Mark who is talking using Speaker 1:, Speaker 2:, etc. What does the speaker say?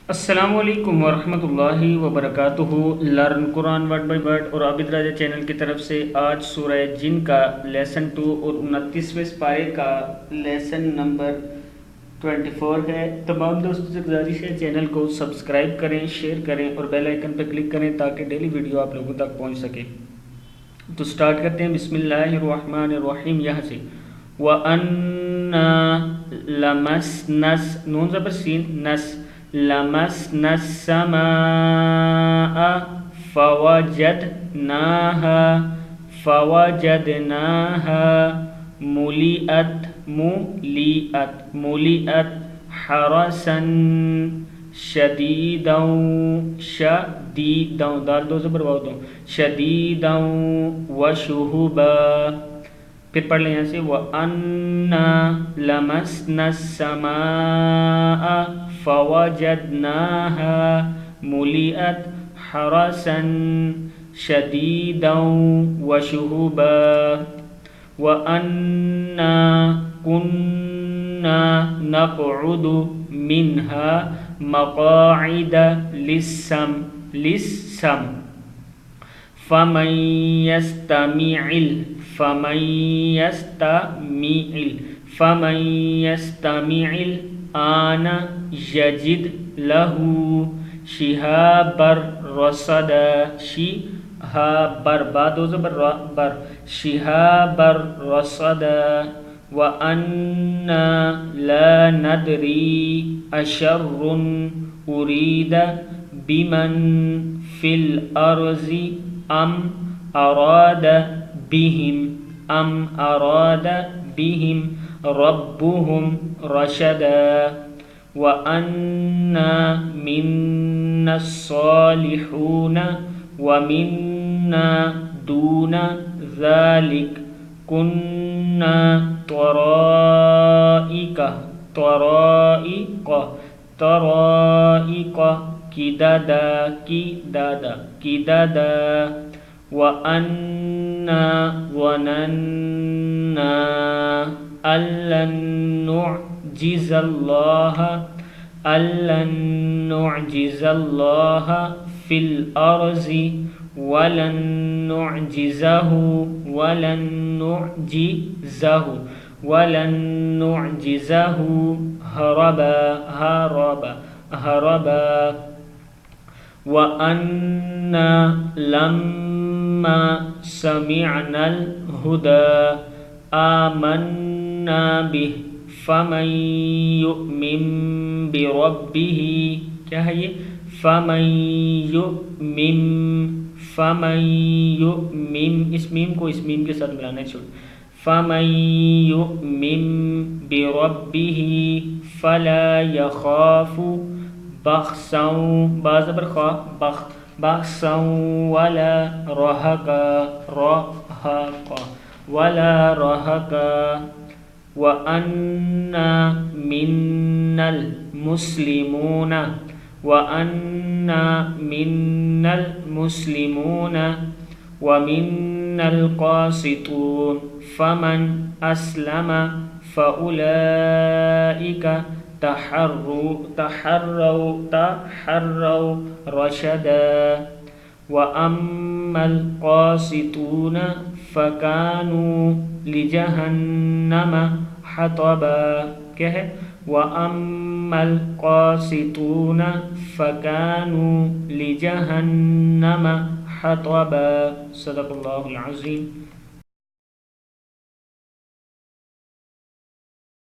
Speaker 1: السلام علیکم ورحمۃ اللہ وبرکاتہ۔ Learn Quran word by word اور عابد راجہ چینل کی طرف سے آج سورہ جن کا لیسن 2 اور 29ویں پارے کا لیسن نمبر 24 ہے۔ تمام دوستوں سے گزارش ہے چینل کو سبسکرائب کریں، شیئر کریں اور بیل آئیکن پہ کلک کریں تاکہ ڈیلی ویڈیو آپ لوگوں تک پہنچ سکے۔ تو سٹارٹ کرتے ہیں، بسم اللہ الرحمن الرحیم، یہاں سے وَأَنَّا لَمَسْنَس نون زبر سین نس لمسنا السماء فوجدناها ملئت حرسا شديدا دال دو زبر واو دو شديدا وشهبا۔ پھر پڑھ لیں یہاں سے وَأَنَّا لَمَسْنَا السَّمَاءَ فَوَجَدْنَاهَا مُلِئَتْ حَرَسًا شَدِيدًا وَشُهُبًا وَأَنَّا كُنَّا نَقْعُدُ مِنْهَا مَقَاعِدَ لِلسَّمْعِ فَمَن يستمع الآن يجد له شهابا رصدا شهابا رصدا وأنا لا ندري أشر أريد بمن في الأرض أم أراد بهم ربهم رشدا وأنا منا الصالحون ومنا دون ذلك كنا طرائق كددا وأنا ظننا أن لن نعجز الله في الأرض ولن نعجزه هربا وأنا لما سمعنا الهدى آمنا به فمن يؤمن بربه کیا ہے یہ فمن يؤمن اس میم کو اس میم کے ساتھ ملانا ہے، چھوڑ فمن يؤمن بربه فلا يخاف بخسا بخسا ولا رهقا وأنا منا المسلمون ومنا القاسطون فمن أسلم فأولئك تحروا رشدا وأما القاسطون فكانوا لجهنم حطبا کیا ہے وَأَمَّا الْقَاسِطُونَ فَكَانُوا لِجَهَنَّمَ حَطَبًا۔ صدق اللہ العظیم۔